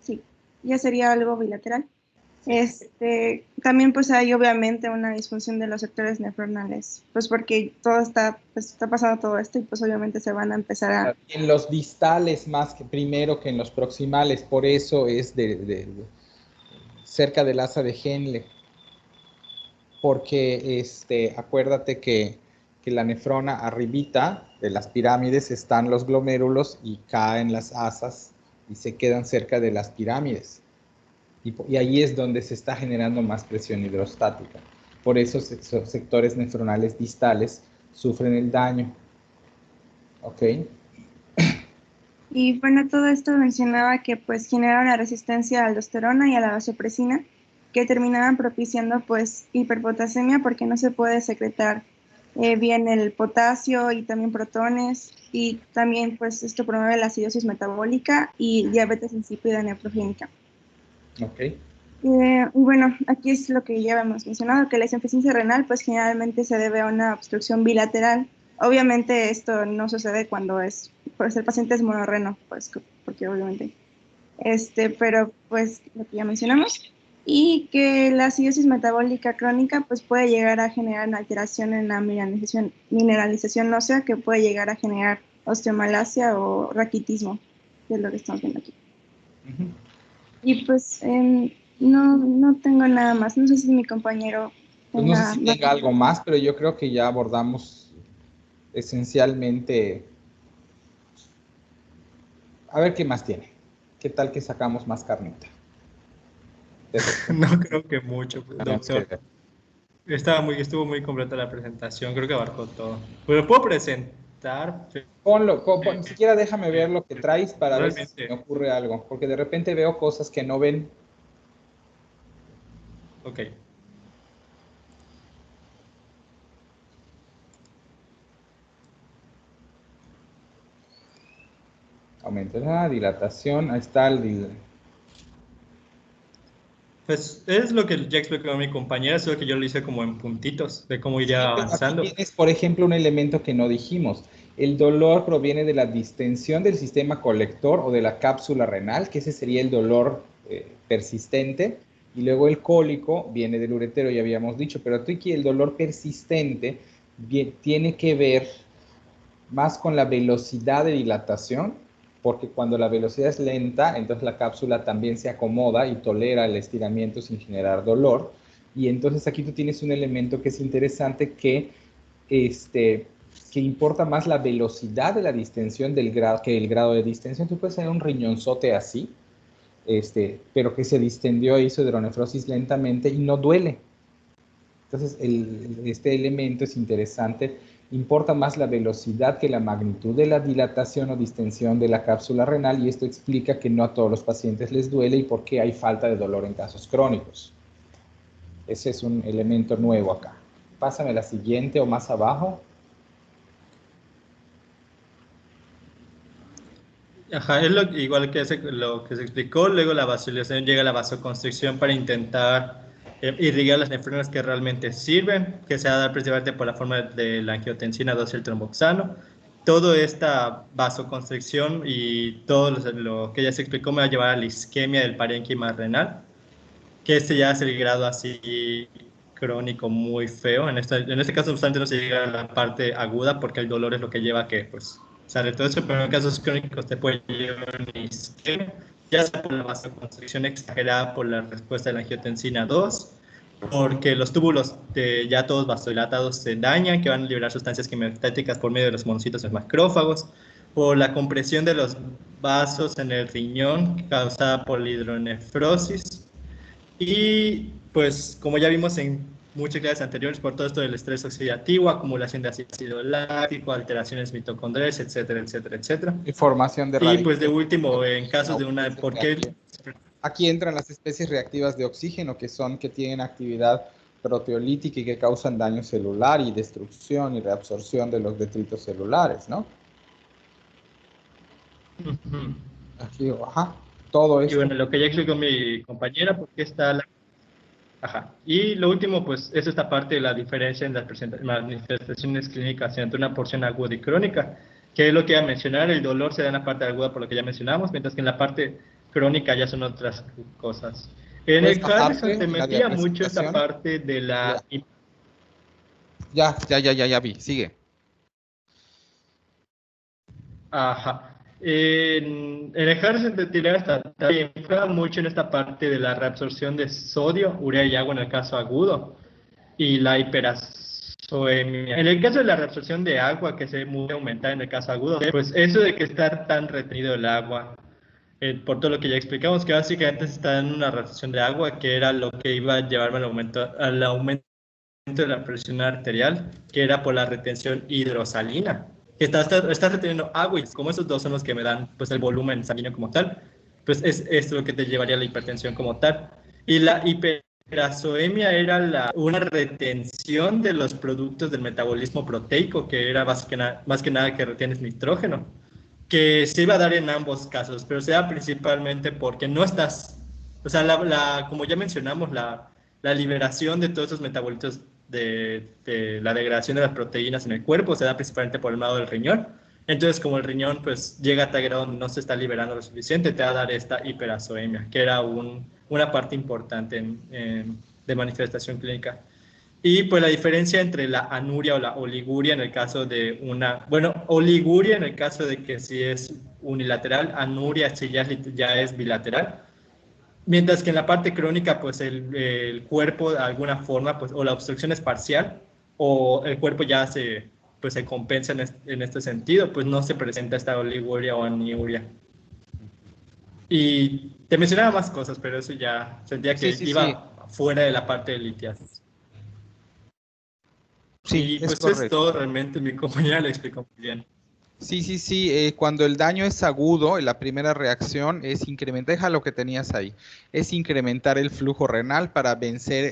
Sí, ya sería algo bilateral. También pues hay obviamente una disfunción de los sectores nefronales, pues porque todo está pasando todo esto, y pues obviamente se van a empezar a... En los distales más que primero que en los proximales, por eso es cerca del asa de Henle, porque acuérdate que la nefrona arribita de las pirámides están los glomérulos y caen las asas y se quedan cerca de las pirámides. Y ahí es donde se está generando más presión hidrostática. Por eso esos sectores nefronales distales sufren el daño. ¿Ok? Y bueno, todo esto mencionaba que pues genera una resistencia a la aldosterona y a la vasopresina, que terminaban propiciando pues hiperpotasemia, porque no se puede secretar bien el potasio y también protones, y también pues esto promueve la acidosis metabólica y diabetes insípida nefrogénica. Ok. Y bueno, aquí es lo que ya hemos mencionado, que la insuficiencia renal pues generalmente se debe a una obstrucción bilateral. Obviamente esto no sucede cuando el paciente es monorreno, pues porque obviamente, pero pues lo que ya mencionamos, y que la acidosis metabólica crónica pues puede llegar a generar una alteración en la mineralización ósea, que puede llegar a generar osteomalacia o raquitismo, que es lo que estamos viendo aquí. Y pues no tengo nada más. No sé si mi compañero pues no sé si tenga algo más, pero yo creo que ya abordamos esencialmente A ver qué más tiene. ¿Qué tal que sacamos más carnita? No creo que mucho, doctor. Estuvo muy completa la presentación, creo que abarcó todo. Pero puedo presentar. Ponlo, ni siquiera déjame ver lo que traes para ver realmente, si me ocurre algo, porque de repente veo cosas que no ven. Ok. Aumenta la dilatación, ahí está Pues es lo que ya explicó mi compañera, solo que yo lo hice como en puntitos, de cómo iría Sí, pero avanzando. aquí tienes, por ejemplo, un elemento que no dijimos. El dolor proviene de la distensión del sistema colector o de la cápsula renal, que ese sería el dolor persistente, y luego el cólico viene del uretero, ya habíamos dicho, pero aquí el dolor persistente tiene que ver más con la velocidad de dilatación, porque cuando la velocidad es lenta, entonces la cápsula también se acomoda y tolera el estiramiento sin generar dolor. Y entonces aquí tú tienes un elemento que es interesante que importa más la velocidad de la distensión que el grado de distensión. Tú puedes tener un riñonzote así, pero que se distendió e hizo hidronefrosis lentamente y no duele. Entonces, este elemento es interesante. Importa más la velocidad que la magnitud de la dilatación o distensión de la cápsula renal, y esto explica que no a todos los pacientes les duele y por qué hay falta de dolor en casos crónicos. Ese es un elemento nuevo acá. Pásame la siguiente o más abajo. Ajá, es igual que lo que se explicó. Luego la vasodilatación llega a la vasoconstricción para intentar irrigar las nefronas que realmente sirven, que se va a dar principalmente por la forma de la angiotensina 2 y el tromboxano. Toda esta vasoconstricción y todo lo que ya se explicó me va a llevar a la isquemia del parénquima renal, que este ya es el grado así crónico muy feo. En este caso, obstante, no se llega a la parte aguda porque el dolor es lo que lleva a que pues sale todo eso, pero en casos crónicos te puede llevar una isquemia, ya sea por la vasoconstricción exagerada por la respuesta de la angiotensina 2, porque los túbulos ya todos vasodilatados se dañan, que van a liberar sustancias quimiostáticas por medio de los monocitos de macrófagos, por la compresión de los vasos en el riñón causada por la hidronefrosis, y pues como ya vimos en muchas clases anteriores, por todo esto del estrés oxidativo, acumulación de ácido láctico, alteraciones mitocondriales, etcétera, etcétera, etcétera. Información de y pues de último, en casos de una... ¿Por qué? Aquí entran las especies reactivas de oxígeno, que tienen actividad proteolítica y que causan daño celular y destrucción y reabsorción de los detritos celulares, ¿no? Aquí, ajá, todo esto. Y bueno, lo que ya explicó mi compañera, porque está la... Ajá. Y lo último, pues, es esta parte de la diferencia en las manifestaciones clínicas entre una porción aguda y crónica, que es lo que iba a mencionar. El dolor se da en la parte aguda, por lo que ya mencionamos, mientras que en la parte crónica ya son otras cosas. En el Harrison se metía mucho esta parte de la... Ya vi, sigue. Ajá. En el Harrison se enfoca mucho en esta parte de la reabsorción de sodio, urea y agua en el caso agudo, y la hiperazoemia. En el caso de la reabsorción de agua, que se ve muy aumentada en el caso agudo, pues eso de que está tan retenido el agua, por todo lo que ya explicamos, que básicamente está en una reabsorción de agua, que era lo que iba a llevarme al aumento de la presión arterial, que era por la retención hidrosalina, que está reteniendo agua, y como esos dos son los que me dan pues el volumen sanguíneo como tal, pues es esto lo que te llevaría a la hipertensión como tal. Y la hiperazoemia era una retención de los productos del metabolismo proteico, que era más que nada que retienes nitrógeno, que se iba a dar en ambos casos, pero se da principalmente porque no estás, o sea, como ya mencionamos, la liberación de todos esos metabolitos de la degradación de las proteínas en el cuerpo se da principalmente por el lado del riñón. Entonces, como el riñón pues llega a tal grado donde no se está liberando lo suficiente, te va a dar esta hiperazoemia, que era una parte importante de manifestación clínica. Y pues la diferencia entre la anuria o la oliguria en el caso de oliguria en el caso de que si es unilateral, anuria si ya es bilateral. Mientras que en la parte crónica, pues el cuerpo de alguna forma, pues o la obstrucción es parcial o el cuerpo ya se compensa en este sentido, pues no se presenta esta oliguria o anuria. Y te mencionaba más cosas, pero eso ya sentía que Sí, iba fuera de la parte de litiasis. sí, Y es pues es correcto. todo realmente, mi compañera lo explicó muy bien. Sí, cuando el daño es agudo, la primera reacción es incrementar, deja lo que tenías ahí, es incrementar el flujo renal para vencer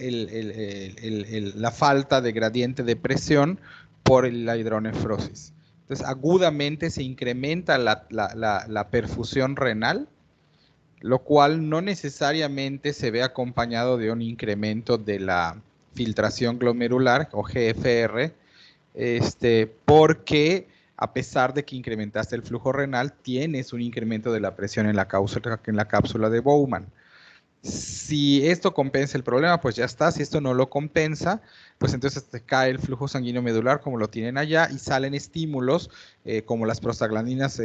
la falta de gradiente de presión por la hidronefrosis. Entonces, agudamente se incrementa la perfusión renal, lo cual no necesariamente se ve acompañado de un incremento de la filtración glomerular o GFR, porque a pesar de que incrementaste el flujo renal, tienes un incremento de la presión en la cápsula de Bowman. Si esto compensa el problema, pues ya está. Si esto no lo compensa, pues entonces te cae el flujo sanguíneo medular como lo tienen allá y salen estímulos como las prostaglandinas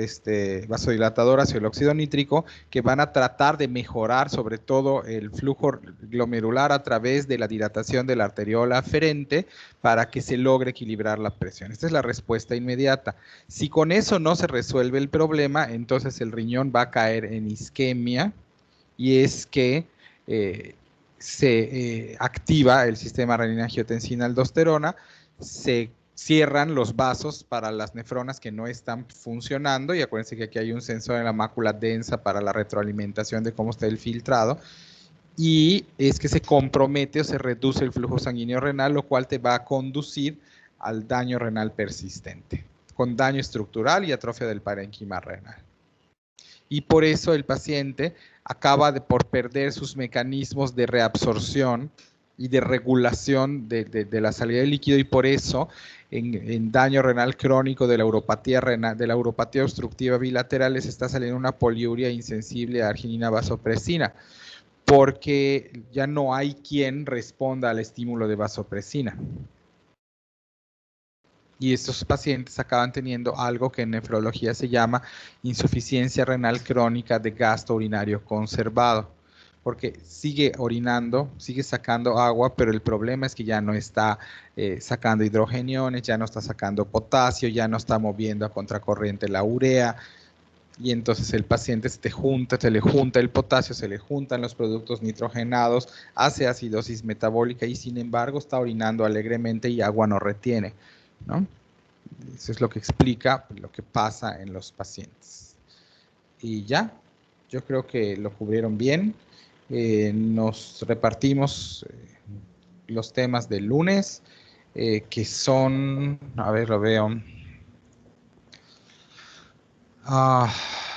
vasodilatadoras y el óxido nítrico que van a tratar de mejorar sobre todo el flujo glomerular a través de la dilatación de la arteriola aferente para que se logre equilibrar la presión. Esta es la respuesta inmediata. Si con eso no se resuelve el problema, entonces el riñón va a caer en isquemia, y es que se activa el sistema renina-angiotensina-aldosterona, se cierran los vasos para las nefronas que no están funcionando, y acuérdense que aquí hay un sensor en la mácula densa para la retroalimentación de cómo está el filtrado, y es que se compromete o se reduce el flujo sanguíneo renal, lo cual te va a conducir al daño renal persistente, con daño estructural y atrofia del parénquima renal. Y por eso el paciente acaba por perder sus mecanismos de reabsorción y de regulación de la salida del líquido, y por eso en daño renal crónico de la uropatía renal, de la uropatía obstructiva bilateral, les está saliendo una poliuria insensible a arginina vasopresina, porque ya no hay quien responda al estímulo de vasopresina. Y estos pacientes acaban teniendo algo que en nefrología se llama insuficiencia renal crónica de gasto urinario conservado, porque sigue orinando, sigue sacando agua, pero el problema es que ya no está sacando hidrogeniones, ya no está sacando potasio, ya no está moviendo a contracorriente la urea, y entonces el paciente se le junta el potasio, se le juntan los productos nitrogenados, hace acidosis metabólica y sin embargo está orinando alegremente y agua no retiene, ¿no? Eso es lo que explica lo que pasa en los pacientes. Y ya, yo creo que lo cubrieron bien. Nos repartimos los temas del lunes, que son, a ver, lo veo.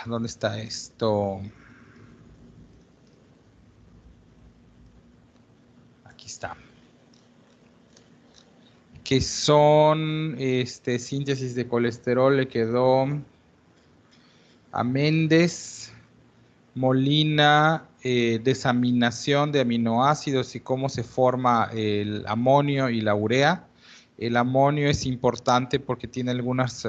¿Dónde está esto? Aquí está. Que son síntesis de colesterol, le quedó a Méndez, Molina, desaminación de aminoácidos y cómo se forma el amonio y la urea. El amonio es importante porque tiene algunas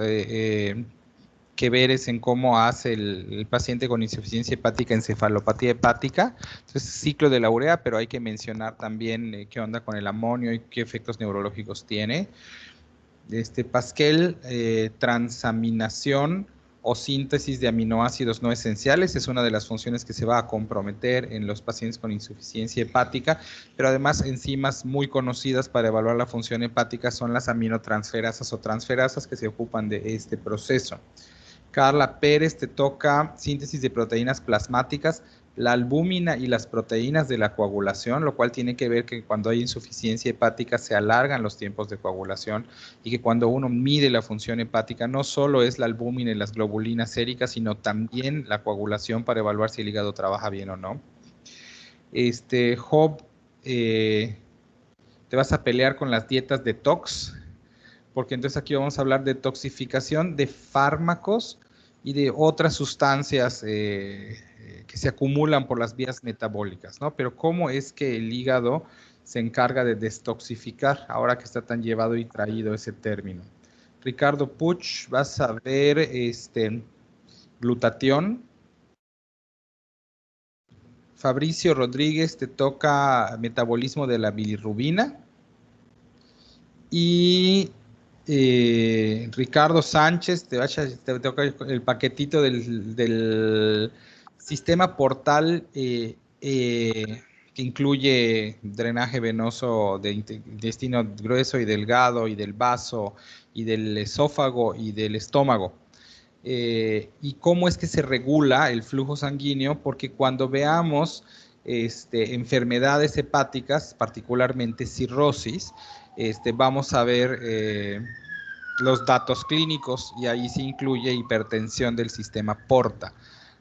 que veres en cómo hace el paciente con insuficiencia hepática, encefalopatía hepática. Entonces, ciclo de la urea, pero hay que mencionar también qué onda con el amonio y qué efectos neurológicos tiene. Pascal, transaminación o síntesis de aminoácidos no esenciales, es una de las funciones que se va a comprometer en los pacientes con insuficiencia hepática, pero además enzimas muy conocidas para evaluar la función hepática son las aminotransferasas o transferasas que se ocupan de este proceso. Carla Pérez, te toca síntesis de proteínas plasmáticas, la albúmina y las proteínas de la coagulación, lo cual tiene que ver que cuando hay insuficiencia hepática se alargan los tiempos de coagulación, y que cuando uno mide la función hepática no solo es la albúmina y las globulinas séricas, sino también la coagulación para evaluar si el hígado trabaja bien o no. Job, te vas a pelear con las dietas detox, porque entonces aquí vamos a hablar de toxificación de fármacos y de otras sustancias que se acumulan por las vías metabólicas, ¿no? Pero ¿cómo es que el hígado se encarga de destoxificar ahora que está tan llevado y traído ese término? Ricardo Puch, vas a ver glutatión. Fabricio Rodríguez, te toca metabolismo de la bilirrubina. Y Ricardo Sánchez, te toca el paquetito del sistema portal que incluye drenaje venoso de intestino grueso y delgado, y del vaso, y del esófago, y del estómago. ¿Y cómo es que se regula el flujo sanguíneo? Porque cuando veamos enfermedades hepáticas, particularmente cirrosis, vamos a ver los datos clínicos, y ahí se incluye hipertensión del sistema porta.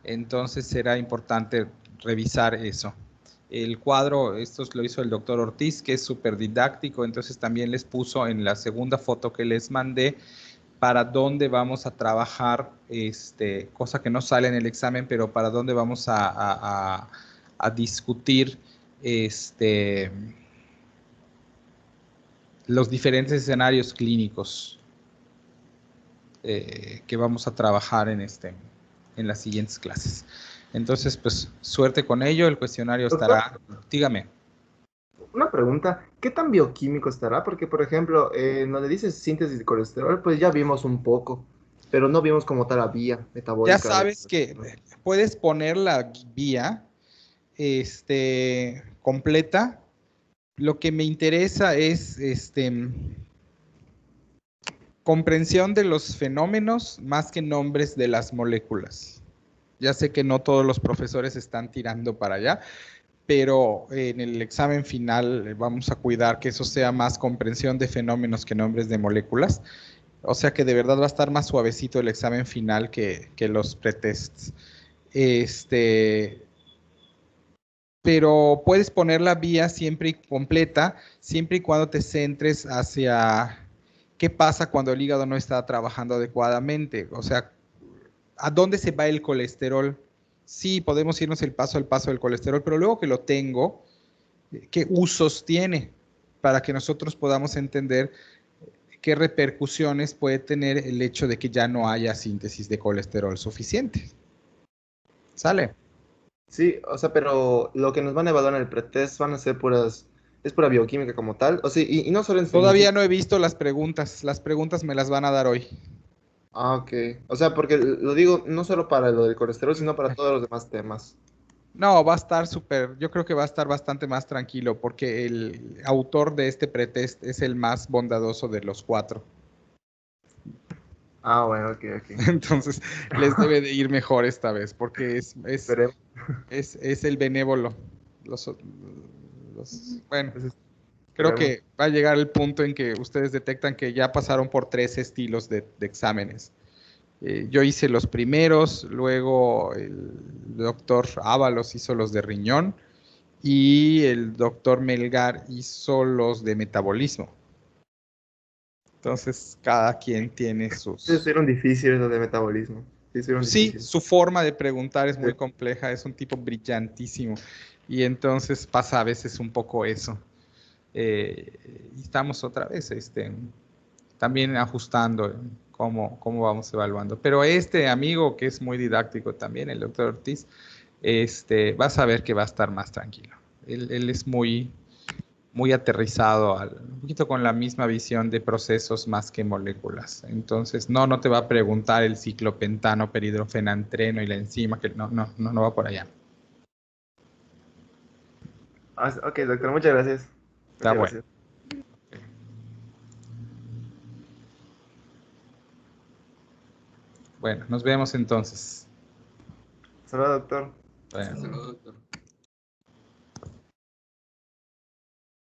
Entonces será importante revisar eso. El cuadro, esto lo hizo el doctor Ortiz, que es súper didáctico, entonces también les puso en la segunda foto que les mandé para dónde vamos a trabajar, cosa que no sale en el examen, pero para dónde vamos a discutir los diferentes escenarios clínicos que vamos a trabajar en las siguientes clases. Entonces, pues, suerte con ello. El cuestionario estará... Dígame. Una pregunta, ¿qué tan bioquímico estará? Porque, por ejemplo, donde dice síntesis de colesterol, pues ya vimos un poco, pero no vimos como tal la vía metabólica. Ya sabes que puedes poner la vía completa. Lo que me interesa es comprensión de los fenómenos más que nombres de las moléculas. Ya sé que no todos los profesores están tirando para allá, pero en el examen final vamos a cuidar que eso sea más comprensión de fenómenos que nombres de moléculas. O sea que de verdad va a estar más suavecito el examen final que los pretests. Pero puedes poner la vía siempre completa, siempre y cuando te centres hacia qué pasa cuando el hígado no está trabajando adecuadamente. O sea, ¿a dónde se va el colesterol? Sí, podemos irnos el paso al paso del colesterol, pero luego que lo tengo, ¿qué usos tiene? Para que nosotros podamos entender qué repercusiones puede tener el hecho de que ya no haya síntesis de colesterol suficiente. ¿Sale? Sí, o sea, pero lo que nos van a evaluar en el pretest van a ser es pura bioquímica como tal. O sea, y no solo en Todavía no he visto las preguntas me las van a dar hoy. Ah, ok. O sea, porque lo digo no solo para lo del colesterol, sino para todos los demás temas. No, va a estar súper, yo creo que va a estar bastante más tranquilo, porque el autor de este pretest es el más bondadoso de los 4. Ah, bueno, ok. Entonces, les debe de ir mejor esta vez, porque es el benévolo. Bueno, creo que va a llegar el punto en que ustedes detectan que ya pasaron por 3 estilos de exámenes. Yo hice los primeros, luego el doctor Ábalos hizo los de riñón y el doctor Melgar hizo los de metabolismo. Entonces, cada quien tiene sus... Sí, hicieron difíciles los de metabolismo. Sí, su forma de preguntar es muy compleja, es un tipo brillantísimo, y entonces pasa a veces un poco eso. Y estamos otra vez también ajustando cómo vamos evaluando. Pero este amigo que es muy didáctico también, el doctor Ortiz, vas a ver que va a estar más tranquilo. Él es muy aterrizado, un poquito con la misma visión de procesos más que moléculas. Entonces, no te va a preguntar el ciclopentano, peridrofenantreno y la enzima, que no va por allá. Ok, doctor, muchas gracias. Está bueno. Bueno, nos vemos entonces. Saludos, doctor. Bueno. Saludos, doctor.